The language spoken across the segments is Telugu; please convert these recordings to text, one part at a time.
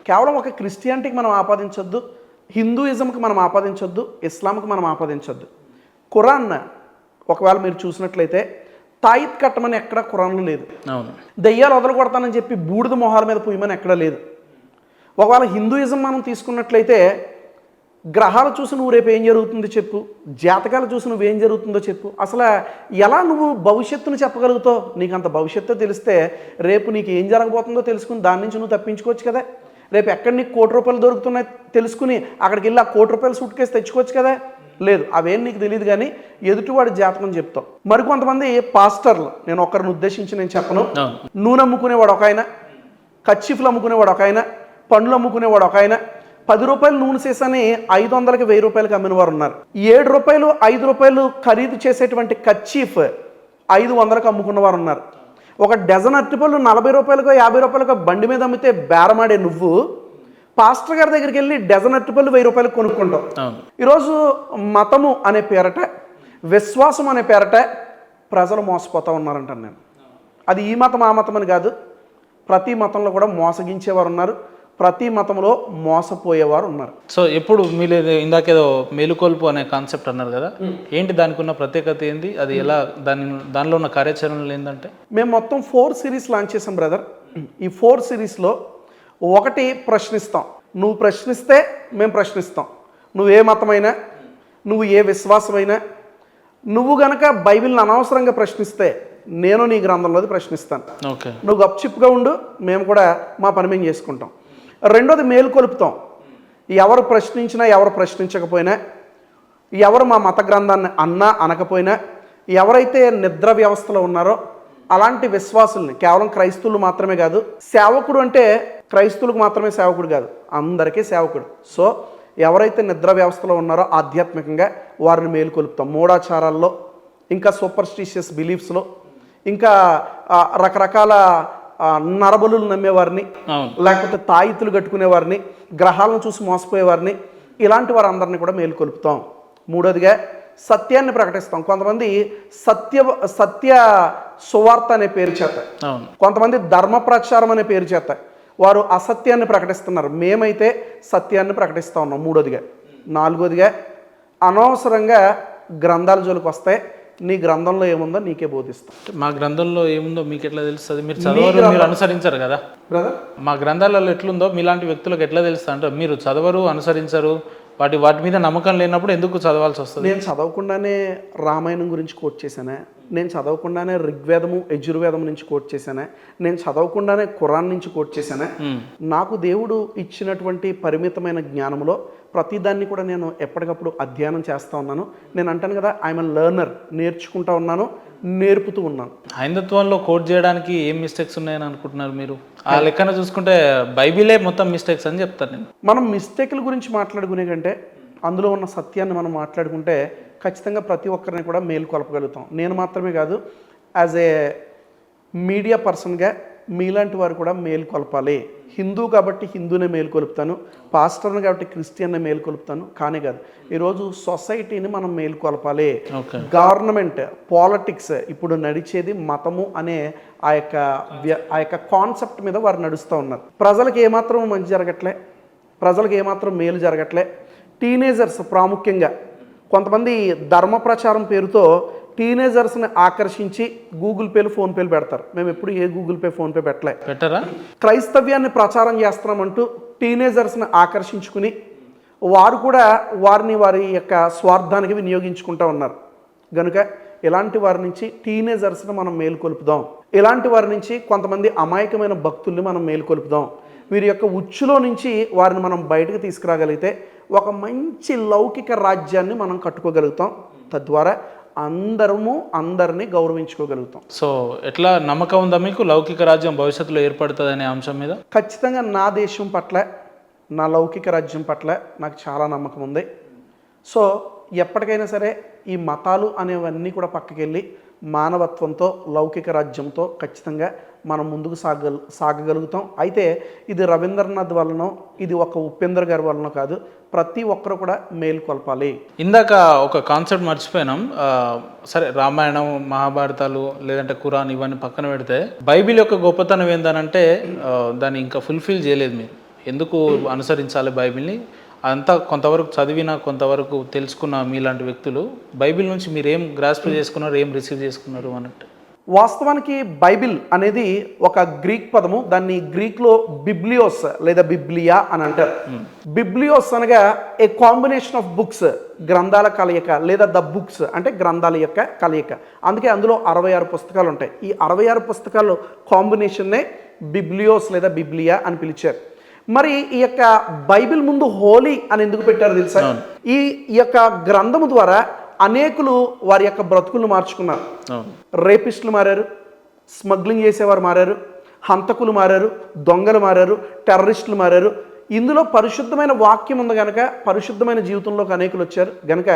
కేవలం ఒక క్రిస్టియానిటీకి మనం ఆపాదించొద్దు, హిందూయిజంకి మనం ఆపాదించొద్దు, ఇస్లాంకి మనం ఆపాదించొద్దు. ఖురాన్ ఒకవేళ మీరు చూసినట్లయితే తాయిత్ కట్టమని ఎక్కడ ఖురాన్లో లేదు. అవును. దెయ్యాలు వదలు కొడతానని చెప్పి బూడిద మొహాల మీద పూయమని ఎక్కడ లేదు. ఒకవేళ హిందూయిజం మనం తీసుకున్నట్లయితే గ్రహాలు చూసి నువ్వు రేపు ఏం జరుగుతుందో చెప్పు, జాతకాలు చూసి నువ్వేం జరుగుతుందో చెప్పు. అసలు ఎలా నువ్వు భవిష్యత్తును చెప్పగలుగుతావు? నీకు అంత భవిష్యత్తు తెలిస్తే రేపు నీకు ఏం జరగబోతుందో తెలుసుకుని దాని నుంచి నువ్వు తప్పించుకోవచ్చు కదా. రేపు ఎక్కడ నీకు ₹1,00,00,000 దొరుకుతున్నాయి తెలుసుకుని అక్కడికి వెళ్ళి ఆ ₹1,00,00,000 సూట్ కేసు తెచ్చుకోవచ్చు కదా. లేదు, అవేం నీకు తెలియదు, కానీ ఎదుటివాడి జాతకం చెప్తావు. మరికొంతమంది పాస్టర్లు, నేను ఒకరిని ఉద్దేశించి నేను చెప్పను, నూనె అమ్ముకునేవాడు ఒక ఆయన, కచ్చిఫ్లు అమ్ముకునేవాడు ఒక ఆయన, పండ్లు అమ్ముకునేవాడు ఒక ఆయన, ₹10 నూనె సీసాని 500కి ₹1,000కి అమ్మిన వారు ఉన్నారు. ₹7 ₹5 ఖరీదు చేసేటువంటి కచ్చీఫ్ 500కి అమ్ముకున్న వారు ఉన్నారు. ఒక డజన్ అరటిపళ్ళు ₹40కో ₹50కో బండి మీద అమ్మితే బేరమాడే నువ్వు పాస్టర్ గారి దగ్గరికి వెళ్ళి డజన్ అరటిపళ్ళు ₹1000 కొనుక్కుంటావు. ఈరోజు మతము అనే పేరట, విశ్వాసం అనే పేరట ప్రజలు మోసపోతూ ఉన్నారంటాను నేను. అది ఈ మతం ఆ మతం అని కాదు, ప్రతి మతంలో కూడా మోసగించేవారు ఉన్నారు, ప్రతి మతంలో మోసపోయేవారు ఉన్నారు. సో ఎప్పుడు మీరు ఇందాకేదో మేలుకొల్పు అనే కాన్సెప్ట్ అన్నారు కదా, ఏంటి దానికి ఉన్న ప్రత్యేకత ఏంది, అది ఎలా దానిలో ఉన్న కార్యాచరణలు ఏంటంటే? మేము మొత్తం 4 సిరీస్ లాంచ్ చేసాం బ్రదర్. ఈ 4 సిరీస్లో ఒకటి ప్రశ్నిస్తాం. నువ్వు ప్రశ్నిస్తే మేము ప్రశ్నిస్తాం. నువ్వు ఏ మతమైనా, నువ్వు ఏ విశ్వాసమైనా, నువ్వు గనక బైబిల్ని అనవసరంగా ప్రశ్నిస్తే నేను నీ గ్రంథంలోది ప్రశ్నిస్తాను. నువ్వు గప్చిప్గా ఉండు, మేము కూడా మా పని మేము చేసుకుంటాం. రెండోది మేలుకొలుపుతాం. ఎవరు ప్రశ్నించినా, ఎవరు ప్రశ్నించకపోయినా, ఎవరు మా మత గ్రంథాన్ని అన్నా అనకపోయినా, ఎవరైతే నిద్ర వ్యవస్థలో ఉన్నారో అలాంటి విశ్వాసుల్ని, కేవలం క్రైస్తవులు మాత్రమే కాదు, సేవకుడు అంటే క్రైస్తవులకు మాత్రమే సేవకుడు కాదు, అందరికీ సేవకుడు. సో ఎవరైతే నిద్ర వ్యవస్థలో ఉన్నారో ఆధ్యాత్మికంగా వారిని మేలుకొలుపుతాం. మూఢాచారాల్లో, ఇంకా సూపర్స్టిషియస్ బిలీఫ్స్లో, ఇంకా రకరకాల నరబలు నమ్మేవారిని, లేకపోతే తాయితులు కట్టుకునేవారిని, గ్రహాలను చూసి మోసపోయేవారిని, ఇలాంటి వారందరినీ కూడా మేలుకొలుపుతాం. మూడోదిగా సత్యాన్ని ప్రకటిస్తాం. కొంతమంది సత్య సువార్త అనే పేరు చేత, కొంతమంది ధర్మ ప్రచారం అనే పేరు చేత వారు అసత్యాన్ని ప్రకటిస్తున్నారు. మేమైతే సత్యాన్ని ప్రకటిస్తూ ఉన్నాం. మూడోదిగా. నాలుగోదిగా అనవసరంగా గ్రంథాల జోలికి వస్తే నీ గ్రంథంలో ఏముందో నీకే బోధిస్తాం. మా గ్రంథంలో ఏముందో మీకు ఎట్లా తెలుస్తుంది? మీరు చదవరు, మీరు అనుసరించరు కదా బ్రదర్. మా గ్రంథాలలో ఎట్లుందో మీలాంటి వ్యక్తులకు ఎట్లా తెలుస్తా అంటే మీరు చదవరు, అనుసరించరు, వాటి మీద నమ్మకం లేనప్పుడు ఎందుకు చదవాల్సి వస్తుంది? నేను చదవకుండానే రామాయణం గురించి కోట్ చేశానే, నేను చదవకుండానే ఋగ్వేదము యజుర్వేదం నుంచి కోట్ చేశానే, నేను చదవకుండానే ఖురాన్ నుంచి కోట్ చేశానే. నాకు దేవుడు ఇచ్చినటువంటి పరిమితమైన జ్ఞానంలో ప్రతిదాన్ని కూడా నేను ఎప్పటికప్పుడు అధ్యయనం చేస్తూ ఉన్నాను. నేను అంటాను కదా, ఐఎమ్ ఎ లెర్నర్, నేర్చుకుంటూ ఉన్నాను, నేర్పుతూ ఉన్నాను. హైందత్వంలో కోట్ చేయడానికి ఏం మిస్టేక్స్ ఉన్నాయని అనుకుంటున్నారు మీరు? ఆ లెక్కన చూసుకుంటే బైబిలే మొత్తం మిస్టేక్స్ అని చెప్తాను నేను. మనం మిస్టేక్ల గురించి మాట్లాడుకునే కంటే అందులో ఉన్న సత్యాన్ని మనం మాట్లాడుకుంటే ఖచ్చితంగా ప్రతి ఒక్కరిని కూడా మేలుకొల్పగలుగుతాం. నేను మాత్రమే కాదు, యాజ్ ఏ మీడియా పర్సన్గా మీలాంటి వారు కూడా మేలుకొల్పాలి. హిందూ కాబట్టి హిందూనే మేలుకొలుపుతాను, పాస్టర్ని కాబట్టి క్రిస్టియన్నే మేలుకొలుపుతాను. కానీ కాదు, ఈరోజు సొసైటీని మనం మేలుకొల్పాలి. గవర్నమెంట్, పాలిటిక్స్ ఇప్పుడు నడిచేది మతము అనే ఆ యొక్క కాన్సెప్ట్ మీద వారు నడుస్తూ ఉన్నారు. ప్రజలకు ఏమాత్రం మంచి జరగట్లే, ప్రజలకు ఏమాత్రం మేలు జరగట్లే. టీనేజర్స్ ప్రాముఖ్యంగా కొంతమంది ధర్మ ప్రచారం పేరుతో టీనేజర్స్ని ఆకర్షించి గూగుల్ పేలు, ఫోన్పేలు పెడతారు. మేము ఎప్పుడు ఏ గూగుల్ పే, ఫోన్పే పెట్టరా. క్రైస్తవ్యాన్ని ప్రచారం చేస్తున్నామంటూ టీనేజర్స్ని ఆకర్షించుకుని వారు కూడా వారి యొక్క స్వార్థానికి వినియోగించుకుంటూ ఉన్నారు. కనుక ఇలాంటి వారి నుంచి టీనేజర్స్ని మనం మేలుకొలుపుదాం. ఇలాంటి వారి నుంచి కొంతమంది అమాయకమైన భక్తుల్ని మనం మేలుకొలుపుదాం. వీరి యొక్క ఉచ్చులో నుంచి వారిని మనం బయటకు తీసుకురాగలిగితే ఒక మంచి లౌకిక రాజ్యాన్ని మనం కట్టుకోగలుగుతాం. తద్వారా అందరినీ గౌరవించుకోగలుగుతాం. సో ఎట్లా నమ్మకం ఉందా మీకు లౌకిక రాజ్యం భవిష్యత్తులో ఏర్పడుతుంది అనే అంశం మీద? ఖచ్చితంగా నా దేశం పట్ల, నా లౌకిక రాజ్యం పట్ల నాకు చాలా నమ్మకం ఉంది. సో ఎప్పటికైనా సరే ఈ మతాలు అనేవన్నీ కూడా పక్కకెళ్ళి మానవత్వంతో, లౌకిక రాజ్యంతో ఖచ్చితంగా మనం ముందుకు సాగగలుగుతాం. అయితే ఇది రవీంద్రనాథ్ వలనో, ఇది ఒక ఉపేంద్ర గారి వలనో కాదు, ప్రతి ఒక్కరు కూడా మేలుకొల్పాలి. ఇందాక ఒక కాన్సెప్ట్ మర్చిపోయినాం. సరే, రామాయణం, మహాభారతాలు, లేదంటే ఖురాన్ ఇవన్నీ పక్కన పెడితే బైబిల్ యొక్క గొప్పతనం ఏందనంటే దాన్ని ఇంకా ఫుల్ఫిల్ చేయలేదు మీరు. ఎందుకు అనుసరించాలి బైబిల్ని, అంతా కొంతవరకు చదివిన కొంతవరకు తెలుసుకున్న మీలాంటి వ్యక్తులు బైబిల్ నుంచి మీరు ఏం గ్రాస్ప్ చేసుకున్నారు, ఏం రిసీవ్ చేసుకున్నారు అన్నట్టు? వాస్తవానికి బైబిల్ అనేది ఒక గ్రీక్ పదము. దాన్ని గ్రీక్లో బిబ్లియోస్ లేదా బిబ్లియా అని అంటారు. బిబ్లియోస్ అనగా ఏ కాంబినేషన్ ఆఫ్ బుక్స్, గ్రంథాల కలయిక, లేదా ద బుక్స్ అంటే గ్రంథాల యొక్క కలయిక. అందుకే అందులో 66 పుస్తకాలు ఉంటాయి. ఈ 66 పుస్తకాలు కాంబినేషన్నే బిబ్లియోస్ లేదా బిబ్లియా అని పిలిచారు. మరి ఈ యొక్క బైబిల్ ముందు హోలీ అని ఎందుకు పెట్టారు తెలుసా? ఈ యొక్క గ్రంథము ద్వారా అనేకులు వారి యొక్క బ్రతుకులను మార్చుకున్నారు. రేపిస్టులు మారారు, స్మగ్లింగ్ చేసేవారు మారారు, హంతకులు మారారు, దొంగలు మారారు, టెర్రరిస్టులు మారారు. ఇందులో పరిశుద్ధమైన వాక్యం ఉంది కనుక పరిశుద్ధమైన జీవితంలోకి అనేకులు వచ్చారు గనుక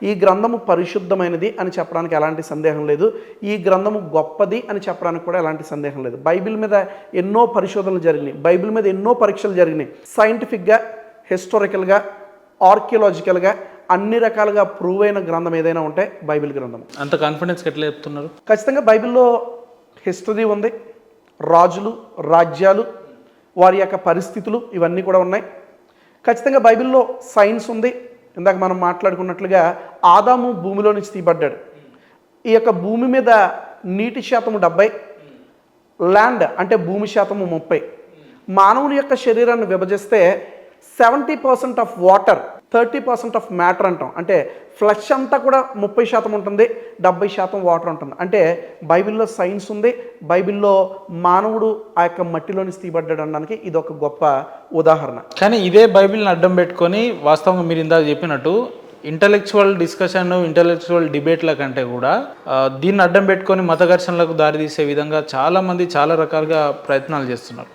ఈ గ్రంథము పరిశుద్ధమైనది అని చెప్పడానికి ఎలాంటి సందేహం లేదు. ఈ గ్రంథము గొప్పది అని చెప్పడానికి కూడా ఎలాంటి సందేహం లేదు. బైబిల్ మీద ఎన్నో పరిశోధనలు జరిగినాయి, బైబిల్ మీద ఎన్నో పరీక్షలు జరిగినాయి. సైంటిఫిక్గా, హిస్టారికల్గా, ఆర్కియలాజికల్గా అన్ని రకాలుగా ప్రూవ్ అయిన గ్రంథం ఏదైనా ఉంటే బైబిల్ గ్రంథం. అంత కాన్ఫిడెన్స్ ఎట్లా చెప్తున్నారు? ఖచ్చితంగా బైబిల్లో హిస్టరీ ఉంది, రాజులు, రాజ్యాలు, వారి యొక్క పరిస్థితులు ఇవన్నీ కూడా ఉన్నాయి. ఖచ్చితంగా బైబిల్లో సైన్స్ ఉంది. ఇందాక మనం మాట్లాడుకున్నట్లుగా ఆదాము భూమిలో నుంచి తీయబడ్డాడు. ఈ యొక్క భూమి మీద నీటి శాతము 70, ల్యాండ్ అంటే భూమి శాతము 30. మానవుని యొక్క శరీరాన్ని విభజిస్తే 70% ఆఫ్ వాటర్, 30% ఆఫ్ మ్యాటర్ అంటాం. అంటే ఫ్లష్ అంతా కూడా 30% ఉంటుంది, 70% వాటర్ ఉంటుంది. అంటే బైబిల్లో సైన్స్ ఉంది. బైబిల్లో మానవుడు ఆ యొక్క మట్టిలోని తీయబడ్డాడు అనడానికి ఇది ఒక గొప్ప ఉదాహరణ. కానీ ఇదే బైబిల్ని అడ్డం పెట్టుకొని వాస్తవంగా మీరు ఇందాక చెప్పినట్టు ఇంటలెక్చువల్ డిస్కషన్, ఇంటలెక్చువల్ డిబేట్ల కంటే కూడా దీన్ని అడ్డం పెట్టుకొని మత ఘర్షణలకు దారితీసే విధంగా చాలామంది చాలా రకాలుగా ప్రయత్నాలు చేస్తున్నారు.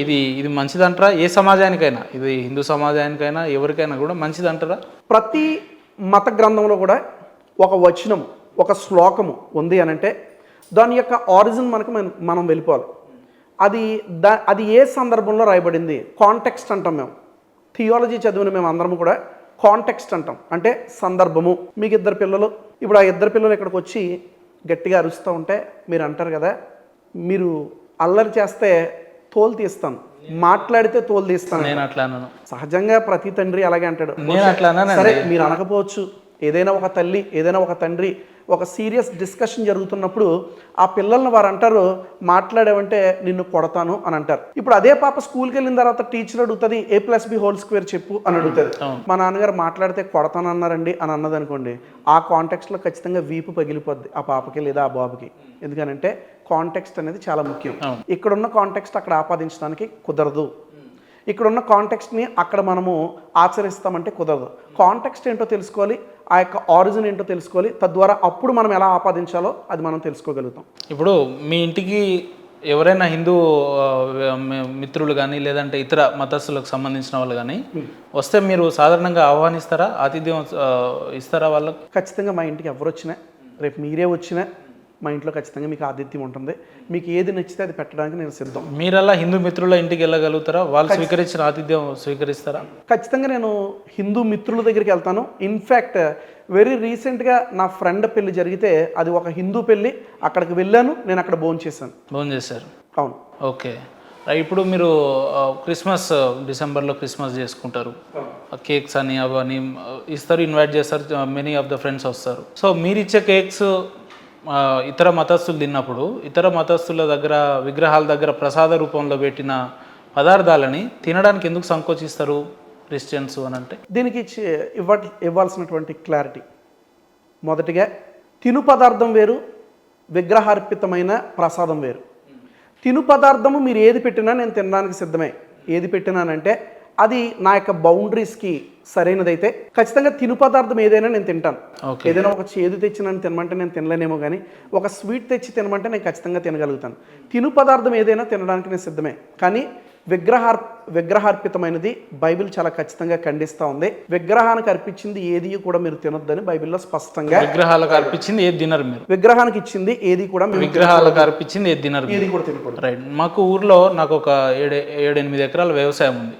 ఇది మంచిదంటారా? ఏ సమాజానికైనా, ఇది హిందూ సమాజానికైనా ఎవరికైనా కూడా మంచిదంటారా? ప్రతి మత గ్రంథంలో కూడా ఒక వచనం, ఒక శ్లోకము ఉంది అని అంటే దాని యొక్క ఆరిజిన్ మనం వెళ్ళిపోవాలి. అది ఏ సందర్భంలో రాయబడింది, కాంటెక్స్ట్ అంటాం. మేము థియాలజీ చదివిన మేము అందరం కూడా కాంటెక్స్ట్ అంటాం. అంటే సందర్భము. మీకు 2 పిల్లలు, ఇప్పుడు ఆ 2 పిల్లలు ఇక్కడికి వచ్చి గట్టిగా అరుస్తూ ఉంటే మీరు అంటారు కదా, మీరు అల్లరి చేస్తే తోలు తీస్తాను, మాట్లాడితే తోలు తీస్తాను. నేను అట్లా అన్నాను. సహజంగా ప్రతి తండ్రి అలాగే అంటాడు. నేను అట్లా అన్నాను. సరే మీరు అనకపోవచ్చు. ఏదైనా ఒక తల్లి, ఏదైనా ఒక తండ్రి ఒక సీరియస్ డిస్కషన్ జరుగుతున్నప్పుడు ఆ పిల్లల్ని వారు అంటారు, మాట్లాడేవంటే నిన్ను కొడతాను అని అంటారు. ఇప్పుడు అదే పాప స్కూల్కి వెళ్ళిన తర్వాత టీచర్ అడుగుతుంది, A+B² చెప్పు అని అడుగుతుంది. మా నాన్నగారు మాట్లాడితే కొడతాను అన్నారండి అని అన్నది అనుకోండి, ఆ కాంటెక్స్ట్లో ఖచ్చితంగా వీపు పగిలిపోద్ది ఆ పాపకి లేదా ఆ బాబుకి. ఎందుకనంటే కాంటెక్స్ట్ అనేది చాలా ముఖ్యం. ఇక్కడున్న కాంటెక్స్ట్ అక్కడ ఆపాదించడానికి కుదరదు. ఇక్కడున్న కాంటెక్స్ట్ని అక్కడ మనము ఆచరిస్తామంటే కుదరదు. కాంటెక్స్ట్ ఏంటో తెలుసుకోవాలి, ఆ యొక్క ఆరిజిన్ ఏంటో తెలుసుకోవాలి. తద్వారా అప్పుడు మనం ఎలా ఆపాదించాలో అది మనం తెలుసుకోగలుగుతాం. ఇప్పుడు మీ ఇంటికి ఎవరైనా హిందూ మిత్రులు కానీ లేదంటే ఇతర మతస్థులకు సంబంధించిన వాళ్ళు కానీ వస్తే మీరు సాధారణంగా ఆహ్వానిస్తారా, ఆతిథ్యం ఇస్తారా వాళ్ళకు? ఖచ్చితంగా మా ఇంటికి ఎవరు వచ్చినా, రేపు మీరే వచ్చినా మా ఇంట్లో ఖచ్చితంగా మీకు ఆతిథ్యం ఉంటుంది. మీకు ఏది నచ్చితే అది పెట్టడానికి నేను సిద్ధం. మీరలా హిందూ మిత్రుల ఇంటికి వెళ్ళగలుగుతారా? వాళ్ళు స్వీకరించిన ఆతిథ్యం స్వీకరిస్తారా? ఖచ్చితంగా నేను హిందూ మిత్రుల దగ్గరికి వెళ్తాను. ఇన్ఫ్యాక్ట్ వెరీ రీసెంట్గా నా ఫ్రెండ్ పెళ్లి జరిగితే అది ఒక హిందూ పెళ్లి, అక్కడికి వెళ్ళాను, నేను అక్కడ భోంచేశాను. భోంచేశారు? అవును. ఓకే. ఇప్పుడు మీరు క్రిస్మస్, డిసెంబర్లో క్రిస్మస్ చేసుకుంటారు, కేక్స్ అని అవన్నీ ఇస్తారు, ఇన్వైట్ చేస్తారు, మెనీ ఆఫ్ ద ఫ్రెండ్స్ వస్తారు. సో మీరు ఇచ్చే కేక్స్ ఇతర మతస్థులు తిన్నప్పుడు ఇతర మతస్థుల దగ్గర విగ్రహాల దగ్గర ప్రసాద రూపంలో పెట్టిన పదార్థాలని తినడానికి ఎందుకు సంకోచిస్తారు క్రిస్టియన్స్ అని అంటే? దీనికి ఇవ్వాల్సినటువంటి క్లారిటీ, మొదటిగా తిను పదార్థం వేరు, విగ్రహార్పితమైన ప్రసాదం వేరు. తిను పదార్థము మీరు ఏది పెట్టినా నేను తినడానికి సిద్ధమే. ఏది పెట్టినానంటే అది నా యొక్క బౌండరీస్కి సరైనదైతే ఖచ్చితంగా తిను పదార్థం ఏదైనా నేను తింటాను. ఏదైనా ఒక చేదు తెచ్చి నన్ను తినమంటే నేను తినలేనేమో, కానీ ఒక స్వీట్ తెచ్చి తినమంటే నేను ఖచ్చితంగా తినగలుగుతాను. తిను పదార్థం ఏదైనా తినడానికి నేను సిద్ధమే. కానీ విగ్రహార్పితమైనది బైబిల్ చాలా ఖచ్చితంగా ఖండిస్తూ ఉంది. విగ్రహానికి అర్పించింది ఏది కూడా మీరు తినొద్దని బైబిల్లో స్పష్టంగా. విగ్రహాలకు అర్పించింది ఏది తినరు మీరు? విగ్రహానికి ఇచ్చింది ఏది కూడా, విగ్రహాలకు అర్పించింది ఏది తినరు, ఏది కూడా తినకూడదు. రైట్. మాకు ఊర్లో నాకు ఒక 7-8 ఎకరాల వ్యవసాయం ఉంది.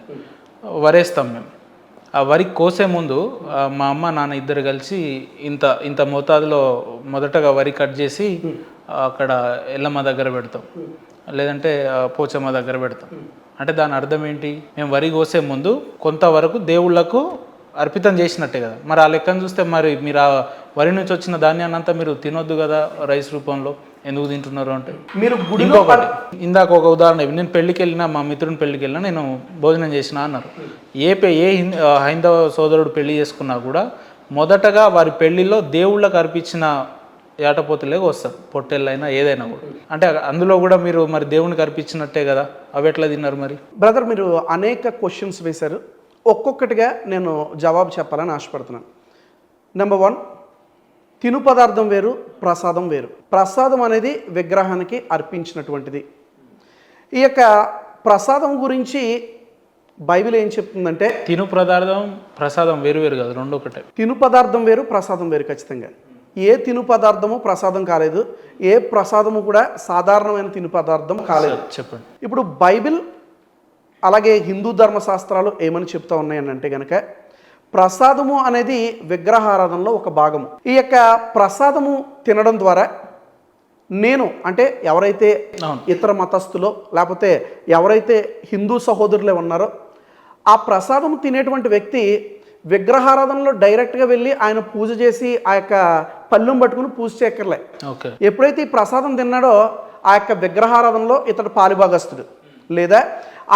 వరేస్తాం మేము. ఆ వరి కోసే ముందు మా అమ్మ నాన్న ఇద్దరు కలిసి ఇంత మోతాదులో మొదటగా వరి కట్ చేసి అక్కడ ఎల్లమ్మ దగ్గర పెడతాం. లేదంటే పోచమ్మ దగ్గర పెడతాం. అంటే దాని అర్థం ఏంటి? మేము వరి కోసే ముందు కొంతవరకు దేవుళ్ళకు అర్పితం చేసినట్టే కదా. మరి ఆ లెక్కను చూస్తే మరి మీరు ఆ వరి నుంచి వచ్చిన ధాన్యాన్ని అంతా మీరు తినొద్దు కదా రైస్ రూపంలో, ఎందుకు తింటున్నారు అంటే? మీరు గుడిలో ఇంకొకటి, ఇందాక ఒక ఉదాహరణ, నేను పెళ్ళికి వెళ్ళినా, మా మిత్రుని పెళ్ళికి వెళ్ళినా, నేను భోజనం చేసిన అన్నారు. హైందవ సోదరుడు పెళ్లి చేసుకున్నా కూడా మొదటగా వారి పెళ్లిలో దేవుళ్ళకు అర్పించిన ఏటపోతులేక వస్తారు, పొట్టెళ్ళైనా ఏదైనా కూడా. అంటే అందులో కూడా మీరు మరి దేవునికి అర్పించినట్టే కదా, అవి ఎట్లా తిన్నారు మరి? బ్రదర్, మీరు అనేక క్వశ్చన్స్ వేశారు, ఒక్కొక్కటిగా నేను జవాబు చెప్పాలని ఆశపడుతున్నాను. నెంబర్ 1, తిను పదార్థం వేరు, ప్రసాదం వేరు. ప్రసాదం అనేది విగ్రహానికి అర్పించినటువంటిది. ఈ యొక్క ప్రసాదం గురించి బైబిల్ ఏం చెప్తుందంటే, తిను పదార్థం ప్రసాదం వేరు వేరు కదా, రెండు ఒకటే. తిను పదార్థం వేరు, ప్రసాదం వేరు. ఖచ్చితంగా ఏ తిను పదార్థము ప్రసాదం కాలేదు, ఏ ప్రసాదము కూడా సాధారణమైన తిను పదార్థం కాలేదు. చెప్పండి. ఇప్పుడు బైబిల్ అలాగే హిందూ ధర్మశాస్త్రాలు ఏమని చెప్తా ఉన్నాయని అంటే కనుక, ప్రసాదము అనేది విగ్రహారాధనలో ఒక భాగము. ఈ యొక్క ప్రసాదము తినడం ద్వారా నేను అంటే ఎవరైతే ఇతర మతస్థులో లేకపోతే ఎవరైతే హిందూ సహోదరులే ఉన్నారో, ఆ ప్రసాదం తినేటువంటి వ్యక్తి విగ్రహారాధనలో డైరెక్ట్గా వెళ్ళి ఆయన పూజ చేసి ఆ యొక్క పళ్ళెం పట్టుకుని పూజ చేయక్కర్లే. ఎప్పుడైతే ఈ ప్రసాదం తిన్నాడో ఆ యొక్క విగ్రహారాధనలో ఇతడు పాలిభాగస్తుడు, లేదా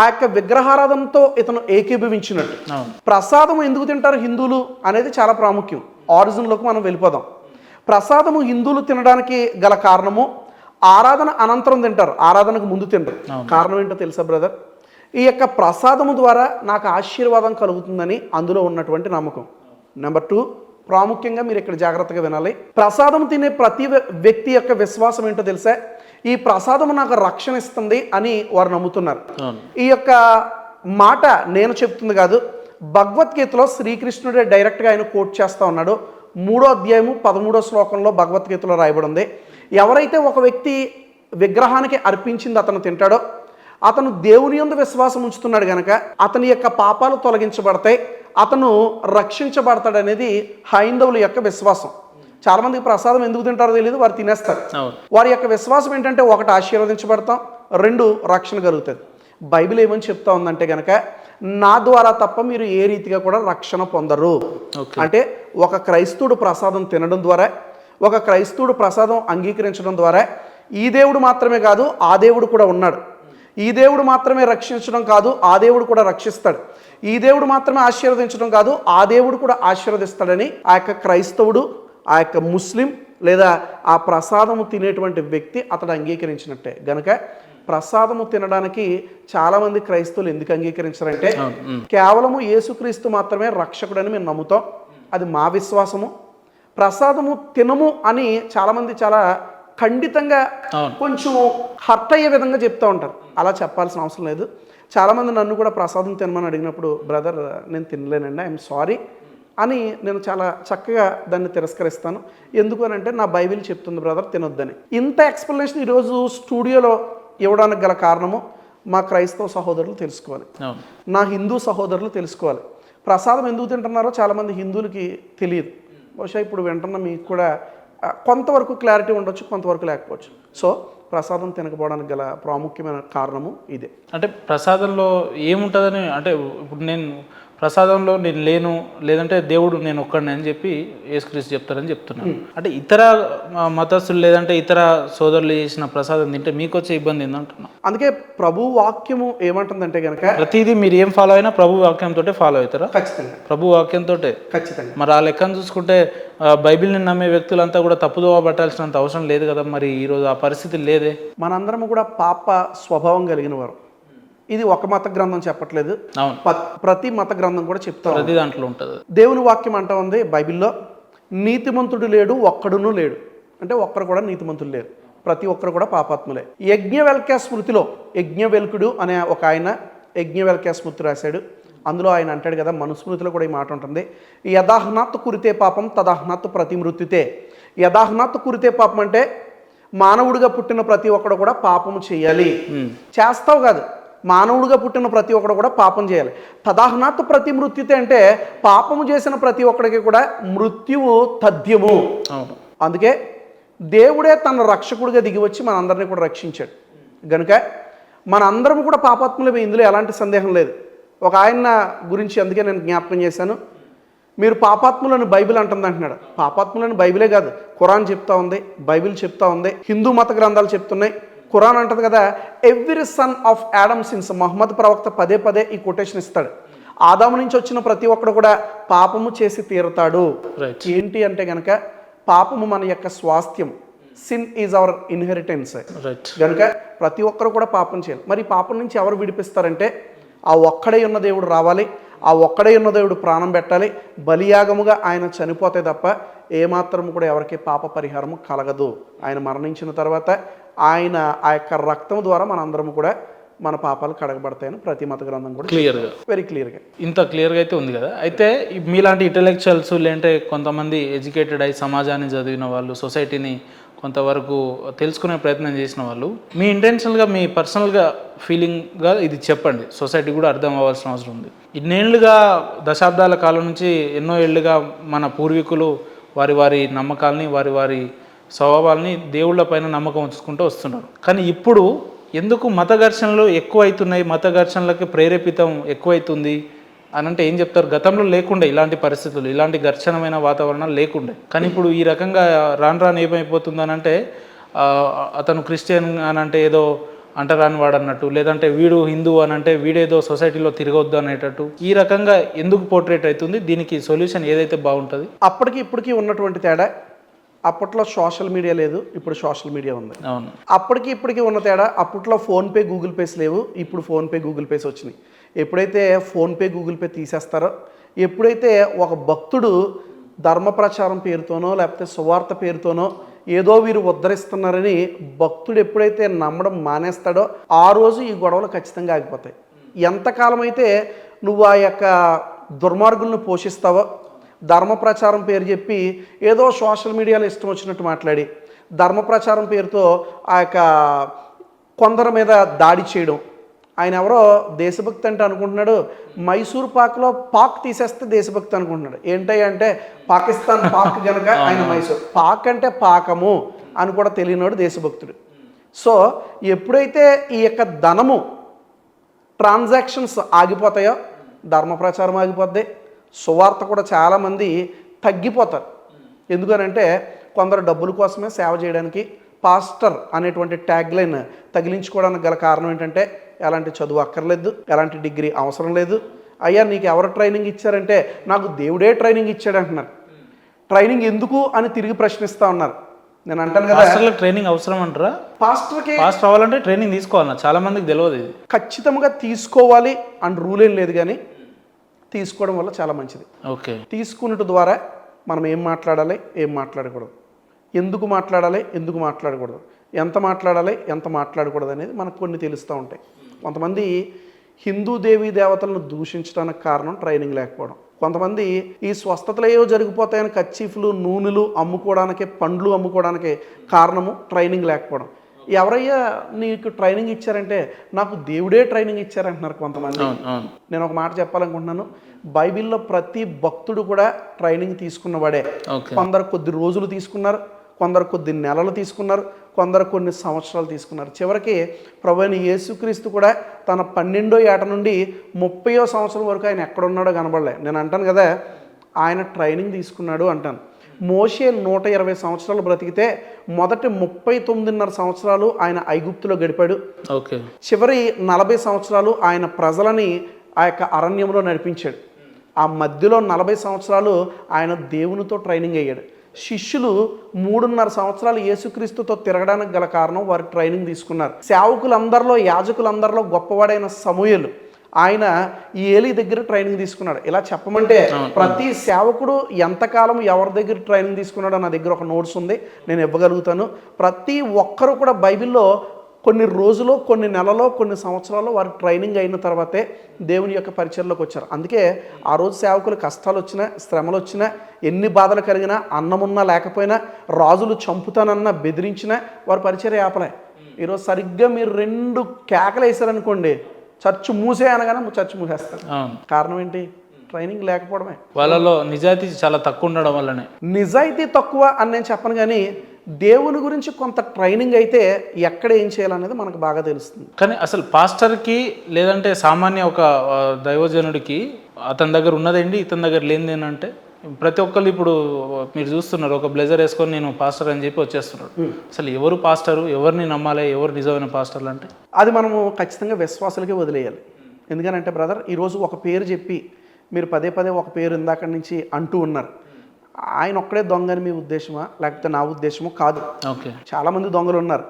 ఆ యొక్క విగ్రహారాధనతో ఇతను ఏకీభవించినట్టు. ప్రసాదం ఎందుకు తింటారు హిందువులు అనేది చాలా ప్రాముఖ్యం. ఆరిజిన్లోకి మనం వెళ్ళిపోదాం. ప్రసాదము హిందువులు తినడానికి గల కారణము, ఆరాధన అనంతరం తింటారు, ఆరాధనకు ముందు తింటారు. కారణం ఏంటో తెలుసా బ్రదర్? ఈ యొక్క ప్రసాదము ద్వారా నాకు ఆశీర్వాదం కలుగుతుందని అందులో ఉన్నటువంటి నమ్మకం. నెంబర్ 2, ప్రాముఖ్యంగా మీరు ఇక్కడ జాగ్రత్తగా వినాలి. ప్రసాదం తినే ప్రతి వ్యక్తి యొక్క విశ్వాసం ఏంటో తెలుసా? ఈ ప్రసాదం నాకు రక్షణ ఇస్తుంది అని వారు నమ్ముతున్నారు. ఈ యొక్క మాట నేను చెప్తుంది కాదు, భగవద్గీతలో శ్రీకృష్ణుడే డైరెక్ట్గా ఆయన కోట్ చేస్తూ ఉన్నాడు. 3వ అధ్యాయము 13వ శ్లోకంలో భగవద్గీతలో రాయబడి ఉంది, ఎవరైతే ఒక వ్యక్తి విగ్రహానికి అర్పించింది అతను తింటాడో, అతను దేవుని యందు విశ్వాసం ఉంచుతున్నాడు కనుక అతని యొక్క పాపాలు తొలగించబడతాయి, అతను రక్షించబడతాడనేది హైందవుల యొక్క విశ్వాసం. చాలామందికి ప్రసాదం ఎందుకు తింటారో తెలియదు, వారు తినేస్తారు. వారి యొక్క విశ్వాసం ఏంటంటే, 1 ఆశీర్వదించబడతాం, 2 రక్షణ కలుగుతుంది. బైబిల్ ఏమని చెప్తా ఉందంటే కనుక, నా ద్వారా తప్ప మీరు ఏ రీతిగా కూడా రక్షణ పొందరు. అంటే ఒక క్రైస్తవుడు ప్రసాదం తినడం ద్వారా, ఒక క్రైస్తవుడు ప్రసాదం అంగీకరించడం ద్వారా, ఈ దేవుడు మాత్రమే కాదు ఆ దేవుడు కూడా ఉన్నాడు, ఈ దేవుడు మాత్రమే రక్షించడం కాదు ఆ దేవుడు కూడా రక్షిస్తాడు, ఈ దేవుడు మాత్రమే ఆశీర్వదించడం కాదు ఆ దేవుడు కూడా ఆశీర్వదిస్తాడని ఆ యొక్క క్రైస్తవుడు, ఆ యొక్క ముస్లిం లేదా ఆ ప్రసాదము తినేటువంటి వ్యక్తి అతడు అంగీకరించినట్టే. గనుక ప్రసాదము తినడానికి చాలామంది క్రైస్తవులు ఎందుకు అంగీకరించారంటే, కేవలము యేసుక్రీస్తు మాత్రమే రక్షకుడని మేము నమ్ముతాం, అది మా విశ్వాసము. ప్రసాదము తినము అని చాలామంది చాలా ఖండితంగా కొంచెం హర్ట్ అయ్యే విధంగా చెప్తూ ఉంటారు. అలా చెప్పాల్సిన అవసరం లేదు. చాలామంది నన్ను కూడా ప్రసాదం తినమని అడిగినప్పుడు, బ్రదర్ నేను తినలేనండి, ఐఎమ్ సారీ అని నేను చాలా చక్కగా దాన్ని తిరస్కరిస్తాను. ఎందుకు అని అంటే, నా బైబిల్ చెప్తుంది బ్రదర్ తినొద్దని. ఇంత ఎక్స్ప్లెనేషన్ ఈరోజు స్టూడియోలో ఇవ్వడానికి గల కారణము మా క్రైస్తవ సహోదరులు తెలుసుకోవాలి, నా హిందూ సహోదరులు తెలుసుకోవాలి. ప్రసాదం ఎందుకు తింటున్నారో చాలామంది హిందువులకి తెలియదు. బహుశా ఇప్పుడు వింటున్న మీకు కూడా కొంతవరకు క్లారిటీ ఉండొచ్చు, కొంతవరకు లేకపోవచ్చు. సో ప్రసాదం తినకపోవడానికి గల ప్రాముఖ్యమైన కారణము ఇదే. అంటే ప్రసాదంలో ఏముంటుందని, అంటే ఇప్పుడు నేను ప్రసాదంలో నేను లేను, లేదంటే దేవుడు నేను ఒక్కడిని అని చెప్పి యేసుక్రీస్తు చెప్తారని చెప్తున్నాను. అంటే ఇతర మతస్థులు లేదంటే ఇతర సోదరులు చేసిన ప్రసాదం తింటే మీకు వచ్చే ఇబ్బంది ఏందంటున్నా. అందుకే ప్రభు వాక్యము ఏమంటుందంటే కనుక, ప్రతిదీ మీరు ఏం ఫాలో అయినా ప్రభు వాక్యంతో ఫాలో అవుతారా? ఖచ్చితంగా ప్రభు వాక్యంతో. ఖచ్చితంగా. మరి ఆ లెక్కను చూసుకుంటే బైబిల్ని నమ్మే వ్యక్తులంతా కూడా తప్పుదోవ పట్టాల్సినంత అవసరం లేదు కదా. మరి ఈరోజు ఆ పరిస్థితి లేదే. మనందరము కూడా పాప స్వభావం కలిగిన వారు. ఇది ఒక మత గ్రంథం చెప్పట్లేదు, ప్రతి మత గ్రంథం కూడా చెప్తాం, ప్రతి దాంట్లో ఉంటుంది. దేవుని వాక్యం అంటా ఉంది బైబిల్లో, నీతిమంతుడు లేడు ఒక్కడునూ లేడు. అంటే ఒక్కరు కూడా నీతిమంతులు లేరు, ప్రతి ఒక్కరు కూడా పాపాత్ములే. యజ్ఞవల్క్య స్మృతిలో యజ్ఞవల్కుడు అనే ఒక ఆయన యజ్ఞవల్క్య స్మృతి రాశాడు. అందులో ఆయన అంటాడు కదా, మనుస్మృతిలో కూడా ఈ మాట ఉంటుంది, యదాహ్నాత్ కురితే పాపం తదాహ్నాత్ ప్రతిమృత్యుతే. యదాహ్నాత్ కురితే పాపం అంటే మానవుడిగా పుట్టిన ప్రతి ఒక్కడు కూడా పాపము చేయాలి, చేస్తావు కాదు, మానవుడిగా పుట్టిన ప్రతి ఒక్కడు కూడా పాపం చేయాలి. తదాహ్నాత్ ప్రతి మృత్యుతే అంటే పాపము చేసిన ప్రతి ఒక్కడికి కూడా మృత్యువు తథ్యము. అందుకే దేవుడే తన రక్షకుడిగా దిగివచ్చి మనందరినీ కూడా రక్షించాడు. కనుక మన అందరం కూడా పాపాత్ములమే, ఇందులో ఎలాంటి సందేహం లేదు. ఒక ఆయన గురించి అందుకే నేను జ్ఞాపకం చేశాను. మీరు పాపాత్ములను బైబిల్ అంటుంది అంటున్నాడు. పాపాత్ములను బైబిలే కాదు, ఖురాన్ చెప్తా ఉంది, బైబిల్ చెప్తా ఉంది, హిందూ మత గ్రంథాలు చెప్తున్నాయి. ఖురాన్ అంటది కదా, every son of Adam sins. Muhammad ప్రవక్త పదే పదే ఈ కొటేషన్ ఇస్తాడు. ఆదాము నుంచి వచ్చిన ప్రతి ఒక్కడు కూడా పాపము చేసి తీరుతాడు. ఏంటి అంటే గనక పాపము మన యొక్క స్వాస్థ్యం. Sin is our inheritance. కనుక ప్రతి ఒక్కరు కూడా పాపం చేయాలి. మరి పాపం నుంచి ఎవరు విడిపిస్తారంటే ఆ ఒక్కడే ఉన్న దేవుడు రావాలి, ఆ ఒక్కడే ఉన్న దేవుడు ప్రాణం పెట్టాలి, బలియాగముగా ఆయన చనిపోతే తప్ప ఏమాత్రం కూడా ఎవరికి పాప పరిహారము కలగదు. ఆయన మరణించిన తర్వాత ఆయన ఆ యొక్క రక్తం ద్వారా మనందరం కూడా మన పాపాలు కడగబడతాయని ప్రతి మత గ్రంథం కూడా క్లియర్గా, వెరీ క్లియర్గా, ఇంత క్లియర్గా అయితే ఉంది కదా. అయితే మీలాంటి ఇంటెలెక్చువల్స్ లేదంటే కొంతమంది ఎడ్యుకేటెడ్ అయి సమాజాన్ని చదివిన వాళ్ళు, సొసైటీని కొంతవరకు తెలుసుకునే ప్రయత్నం చేసిన వాళ్ళు, మీ ఇంటెన్షనల్గా మీ పర్సనల్గా ఫీలింగ్గా ఇది చెప్పండి. సొసైటీ కూడా అర్థం అవ్వాల్సిన అవసరం ఉంది. ఇన్నేళ్లుగా దశాబ్దాల కాలం నుంచి ఎన్నో ఏళ్ళుగా మన పూర్వీకులు వారి వారి నమ్మకాలని, వారి వారి స్వభావాలని దేవుళ్ళ పైన నమ్మకం ఉంచుకుంటూ వస్తున్నారు. కానీ ఇప్పుడు ఎందుకు మత ఘర్షణలు ఎక్కువ అవుతున్నాయి, మత ఘర్షణలకి ప్రేరేపితం ఎక్కువైతుంది అని అంటే ఏం చెప్తారు? గతంలో లేకుండే ఇలాంటి పరిస్థితులు, ఇలాంటి ఘర్షణమైన వాతావరణాలు లేకుండే. కానీ ఇప్పుడు ఈ రకంగా రాను రాను ఏమైపోతుంది అని అంటే అతను క్రిస్టియన్ అని అంటే ఏదో అంటరాని వాడు అన్నట్టు, లేదంటే వీడు హిందూ అని అంటే వీడేదో సొసైటీలో తిరగొద్దు అనేటట్టు ఈ రకంగా ఎందుకు పోర్ట్రేట్ అవుతుంది? దీనికి సొల్యూషన్ ఏదైతే బాగుంటుంది? అప్పటికి ఇప్పటికీ ఉన్నటువంటి తేడా, అప్పట్లో సోషల్ మీడియా లేదు, ఇప్పుడు సోషల్ మీడియా ఉంది. అవును. అప్పటికి ఇప్పటికీ ఉన్న తేడా, అప్పట్లో ఫోన్పే గూగుల్ పేస్ లేవు, ఇప్పుడు ఫోన్పే గూగుల్ పేస్ వచ్చినాయి. ఎప్పుడైతే ఫోన్పే గూగుల్ పే తీసేస్తారో, ఎప్పుడైతే ఒక భక్తుడు ధర్మ ప్రచారం పేరుతోనో లేకపోతే సువార్త పేరుతోనో ఏదో వీరు ఉద్ధరిస్తున్నారని భక్తుడు ఎప్పుడైతే నమ్మడం మానేస్తాడో ఆ రోజు ఈ గొడవలు ఖచ్చితంగా ఆగిపోతాయి. ఎంతకాలం అయితే నువ్వు ఆ యొక్క దుర్మార్గులను పోషిస్తావో, ధర్మ ప్రచారం పేరు చెప్పి ఏదో సోషల్ మీడియాలో ఇష్టం వచ్చినట్టు మాట్లాడి ధర్మ ప్రచారం పేరుతో ఆ యొక్క కొందరి మీద దాడి చేయడం. ఆయన ఎవరో దేశభక్తి అంటే అనుకుంటున్నాడు, మైసూర్ పాక్లో పాక్ తీసేస్తే దేశభక్తి అనుకుంటున్నాడు. ఏంటంటే పాకిస్తాన్ పాక్ కనుక ఆయన మైసూర్ పాక్ అంటే పాకము అని కూడా తెలియనాడు దేశభక్తుడు. సో ఎప్పుడైతే ఈ యొక్క ధనము ట్రాన్సాక్షన్స్ ఆగిపోతాయో ధర్మ ప్రచారం ఆగిపోద్ది, సువార్త కూడా చాలామంది తగ్గిపోతారు. ఎందుకనంటే కొందరు డబ్బుల కోసమే సేవ చేయడానికి పాస్టర్ అనేటువంటి ట్యాగ్ లైన్ తగిలించుకోవడానికి గల కారణం ఏంటంటే ఎలాంటి చదువు అక్కర్లేదు, ఎలాంటి డిగ్రీ అవసరం లేదు. అయ్యా నీకు ఎవరు ట్రైనింగ్ ఇచ్చారంటే నాకు దేవుడే ట్రైనింగ్ ఇచ్చాడు అంటున్నారు. ట్రైనింగ్ ఎందుకు అని తిరిగి ప్రశ్నిస్తూ ఉన్నారు. నేను అంటాను కదా, ట్రైనింగ్ అవసరం అంటారా? పాస్టర్కి పాస్టర్ అవ్వాలంటే ట్రైనింగ్ తీసుకోవాలన్నా, చాలా మందికి తెలియదు ఇది. ఖచ్చితంగా తీసుకోవాలి అని రూల్ ఏం లేదు, కానీ తీసుకోవడం వల్ల చాలా మంచిది. ఓకే. తీసుకున్నట్టు ద్వారా మనం ఏం మాట్లాడాలి, ఏం మాట్లాడకూడదు, ఎందుకు మాట్లాడాలి, ఎందుకు మాట్లాడకూడదు, ఎంత మాట్లాడాలి, ఎంత మాట్లాడకూడదు అనేది మనకు కొన్ని తెలుస్తూ ఉంటాయి. కొంతమంది హిందూ దేవీ దేవతలను దూషించడానికి కారణం ట్రైనింగ్ లేకపోవడం. కొంతమంది ఈ స్వస్థతలు ఏవో జరిగిపోతాయని కచ్చీఫ్లు నూనెలు అమ్ముకోవడానికి, పండ్లు అమ్ముకోవడానికి కారణము ట్రైనింగ్ లేకపోవడం. ఎవరయ్యా నీకు ట్రైనింగ్ ఇచ్చారంటే నాకు దేవుడే ట్రైనింగ్ ఇచ్చారంటున్నారు కొంతమంది. నేను ఒక మాట చెప్పాలనుకుంటున్నాను, బైబిల్లో ప్రతి భక్తుడు కూడా ట్రైనింగ్ తీసుకున్నవాడే. కొందరు కొద్ది రోజులు తీసుకున్నారు, కొందరు కొద్ది నెలలు తీసుకున్నారు, కొందరు కొన్ని సంవత్సరాలు తీసుకున్నారు. చివరికి ప్రభువైన యేసుక్రీస్తు కూడా తన 12వ ఏట నుండి 30వ సంవత్సరం వరకు ఆయన ఎక్కడున్నాడో కనబడలే. నేను అంటాను కదా ఆయన ట్రైనింగ్ తీసుకున్నాడు అంటాను. మోషే 120 సంవత్సరాలు బ్రతికితే మొదటి 39.5 సంవత్సరాలు ఆయన ఐగుప్తులో గడిపాడు. ఓకే. చివరి 40 సంవత్సరాలు ఆయన ప్రజలని ఆ యొక్క అరణ్యంలో నడిపించాడు. ఆ మధ్యలో 40 సంవత్సరాలు ఆయన దేవునితో ట్రైనింగ్ అయ్యాడు. శిష్యులు 3.5 సంవత్సరాలు యేసుక్రీస్తుతో తిరగడానికి గల కారణం వారు ట్రైనింగ్ తీసుకున్నారు. సేవకులందరిలో, యాజకులందరిలో గొప్పవాడైన సమూయేలు, ఆయన ఈ ఏలీ దగ్గర ట్రైనింగ్ తీసుకున్నాడు. ఇలా చెప్పమంటే ప్రతి సేవకుడు ఎంతకాలం ఎవరి దగ్గర ట్రైనింగ్ తీసుకున్నాడో నా దగ్గర ఒక నోట్స్ ఉంది, నేను ఇవ్వగలుగుతాను. ప్రతి ఒక్కరూ కూడా బైబిల్లో కొన్ని రోజులు, కొన్ని నెలలో, కొన్ని సంవత్సరాలు వారు ట్రైనింగ్ అయిన తర్వాతే దేవుని యొక్క పరిచర్లోకి వచ్చారు. అందుకే ఆ రోజు సేవకులు కష్టాలు వచ్చినా, శ్రమలు వచ్చినా, ఎన్ని బాధలు కలిగినా, అన్నమున్నా లేకపోయినా, రాజులు చంపుతానన్నా బెదిరించినా వారు పరిచర్య ఆపలే. ఈరోజు సరిగ్గా మీరు 2 కేకలు వేసారనుకోండి, చర్చ్ మూసే అనగానే చర్చ్ మూసేస్తారు. కారణం ఏంటి? ట్రైనింగ్ లేకపోవడమే. వాళ్ళలో నిజాయితీ చాలా తక్కువ ఉండడం వల్లనే. నిజాయితీ తక్కువ అని నేను చెప్పను, కానీ దేవుని గురించి కొంత ట్రైనింగ్ అయితే ఎక్కడ ఏం చేయాలనేది మనకు బాగా తెలుస్తుంది. కానీ అసలు పాస్టర్కి లేదంటే సామాన్య ఒక దైవజనుడికి అతని దగ్గర ఉన్నదేంటి ఇతని దగ్గర లేనిదేనంటే ప్రతి ఒక్కరు ఇప్పుడు మీరు చూస్తున్నారు ఒక బ్లెజర్ వేసుకొని నేను పాస్టర్ అని చెప్పి వచ్చేస్తున్నాడు. అసలు ఎవరు పాస్టరు, ఎవరిని నమ్మాలి, ఎవరు నిజమైన పాస్టర్లు అంటే అది మనము ఖచ్చితంగా విశ్వాసులకే వదిలేయాలి. ఎందుకనంటే బ్రదర్, ఈరోజు ఒక పేరు చెప్పి మీరు పదే పదే ఒక పేరు ఇందాక నుంచి అంటూ ఉన్నారు. ఆయన ఒక్కడే దొంగ అని మీ ఉద్దేశమా, లేకపోతే నా ఉద్దేశమో కాదు. ఓకే, చాలామంది దొంగలు ఉన్నారు.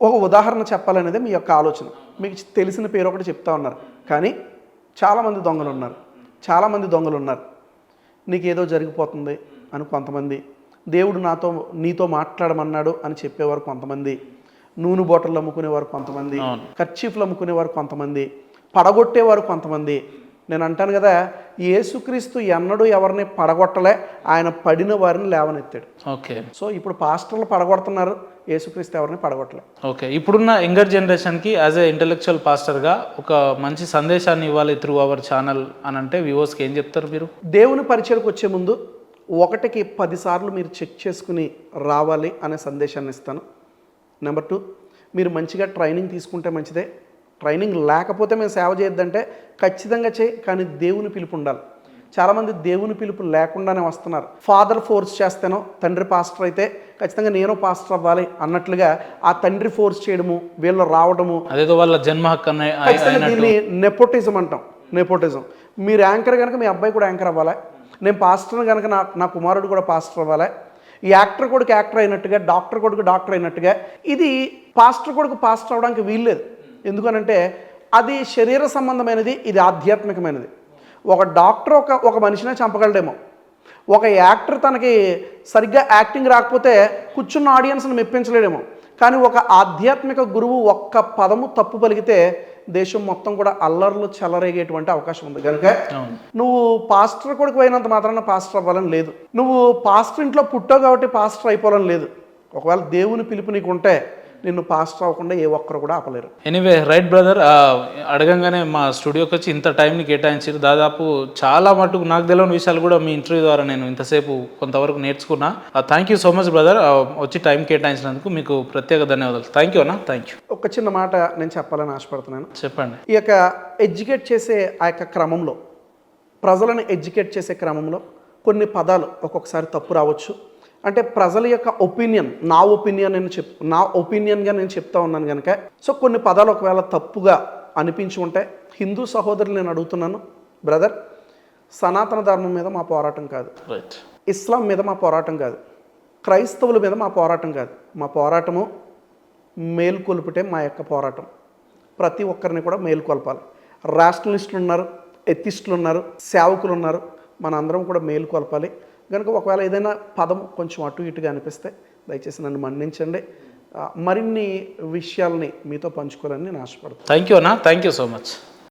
ఒక ఉదాహరణ చెప్పాలనేది మీ యొక్క ఆలోచన. మీకు తెలిసిన పేరు ఒకటి చెప్తా ఉన్నారు, కానీ చాలామంది దొంగలు ఉన్నారు. చాలామంది దొంగలు ఉన్నారు. నీకేదో జరిగిపోతుంది అని కొంతమంది, దేవుడు నీతో మాట్లాడమన్నాడు అని చెప్పేవారు కొంతమంది, నూనె బాటిల్ అమ్ముకునేవారు కొంతమంది, కర్చీఫ్లు అమ్ముకునేవారు కొంతమంది, పడగొట్టేవారు కొంతమంది. నేను అంటాను కదా, యేసుక్రీస్తు ఎన్నడూ ఎవరిని పడగొట్టలే, ఆయన పడిన వారిని లేవనెత్తాడు. ఓకే. సో ఇప్పుడు పాస్టర్లు పడగొడుతున్నారు, యేసుక్రీస్తు ఎవరిని పడగొట్టలే. ఓకే, ఇప్పుడున్న యంగర్ జనరేషన్కి యాజ్ ఏ ఇంటలెక్చువల్ పాస్టర్గా ఒక మంచి సందేశాన్ని ఇవ్వాలి త్రూ అవర్ ఛానల్ అని అంటే వ్యూవర్స్కి ఏం చెప్తారు మీరు? దేవుని పరిచయకు వచ్చే ముందు 1కి 10 సార్లు మీరు చెక్ చేసుకుని రావాలి అనే సందేశాన్ని ఇస్తాను. నెంబర్ 2, మీరు మంచిగా ట్రైనింగ్ తీసుకుంటే మంచిదే. ట్రైనింగ్ లేకపోతే మేము సేవ చేయొద్దంటే ఖచ్చితంగా చేయి, కానీ దేవుని పిలుపు ఉండాలి. చాలామంది దేవుని పిలుపు లేకుండానే వస్తున్నారు. ఫాదర్ ఫోర్స్ చేస్తేనో, తండ్రి పాస్టర్ అయితే ఖచ్చితంగా నేను పాస్టర్ అవ్వాలి అన్నట్లుగా ఆ తండ్రి ఫోర్స్ చేయడము, వీళ్ళు రావడము, అదేదో వాళ్ళ జన్మ హక్కు ఖచ్చితంగా దీన్ని నెపోటిజం అంటాం. నెపోటిజం. మీరు యాంకర్ కనుక మీ అబ్బాయి కూడా యాంకర్ అవ్వాలి, నేను పాస్టర్ కనుక నా కుమారుడు కూడా పాస్టర్ అవ్వాలి, ఈ యాక్టర్ కొడుకు యాక్టర్ అయినట్టుగా, డాక్టర్ కొడుకు డాక్టర్ అయినట్టుగా. ఇది పాస్టర్ కొడుకు పాస్టర్ అవ్వడానికి వీల్లేదు. ఎందుకనంటే అది శరీర సంబంధమైనది, ఇది ఆధ్యాత్మికమైనది. ఒక డాక్టర్ ఒక మనిషినే చంపగలడేమో, ఒక యాక్టర్ తనకి సరిగ్గా యాక్టింగ్ రాకపోతే కూర్చున్న ఆడియన్స్ని మెప్పించలేడేమో, కానీ ఒక ఆధ్యాత్మిక గురువు ఒక్క పదము తప్పు పలికితే దేశం మొత్తం కూడా అల్లర్లు చెలరేగేటువంటి అవకాశం ఉంది. కనుక నువ్వు పాస్టర్ కొడుకు అయినంత మాత్రాన పాస్టర్ అవ్వాలని లేదు, నువ్వు పాస్టర్ ఇంట్లో పుట్టావు కాబట్టి పాస్టర్ అయిపోవాలని లేదు. ఒకవేళ దేవుని పిలుపు నీకు ఉంటే నిన్ను పాస్టర్ అవ్వకుండా ఏ ఒక్కరు కూడా ఆపలేరు. ఎనీవే, రైట్ బ్రదర్, అడగంగానే మా స్టూడియోకి వచ్చి ఇంత టైంని కేటాయించారు. దాదాపు చాలా మటుకు నాకు తెలియని విషయాలు కూడా మీ ఇంటర్వ్యూ ద్వారా నేను ఇంతసేపు కొంతవరకు నేర్చుకున్నా. Thank you so much brother, వచ్చి టైం కేటాయించినందుకు మీకు ప్రత్యేక ధన్యవాదాలు. థ్యాంక్ యూ అన్న, థ్యాంక్ యూ. ఒక చిన్న మాట నేను చెప్పాలని ఆశపడుతున్నాను. చెప్పండి. ఈ యొక్క ఎడ్యుకేట్ చేసే ఆ యొక్క క్రమంలో, ప్రజలను ఎడ్యుకేట్ చేసే క్రమంలో కొన్ని పదాలు ఒక్కొక్కసారి తప్పు రావచ్చు. అంటే ప్రజల యొక్క ఒపీనియన్, నా ఒపీనియన్గా నేను చెప్తా ఉన్నాను కనుక, సో కొన్ని పదాలు ఒకవేళ తప్పుగా అనిపించి ఉంటే హిందూ సహోదరులు నేను అడుగుతున్నాను, బ్రదర్, సనాతన ధర్మం మీద మా పోరాటం కాదు, రైట్, ఇస్లాం మీద మా పోరాటం కాదు, క్రైస్తవుల మీద మా పోరాటం కాదు. మా పోరాటము మేల్కొల్పుటే మా యొక్క పోరాటం. ప్రతి ఒక్కరిని కూడా మేల్కొల్పాలి. రాషనలిస్టులు ఉన్నారు, ఎథిస్టులు ఉన్నారు, సేవకులు ఉన్నారు, మనందరం కూడా మేల్కొల్పాలి. కనుక ఒకవేళ ఏదైనా పదం కొంచెం అటు ఇటుగా అనిపిస్తే దయచేసి నన్ను మన్నించండి. మరిన్ని విషయాల్ని మీతో పంచుకోవాలని నేను ఆశపడుతున్నాను. థ్యాంక్ యూ అన్న, థ్యాంక్ యూ సో మచ్.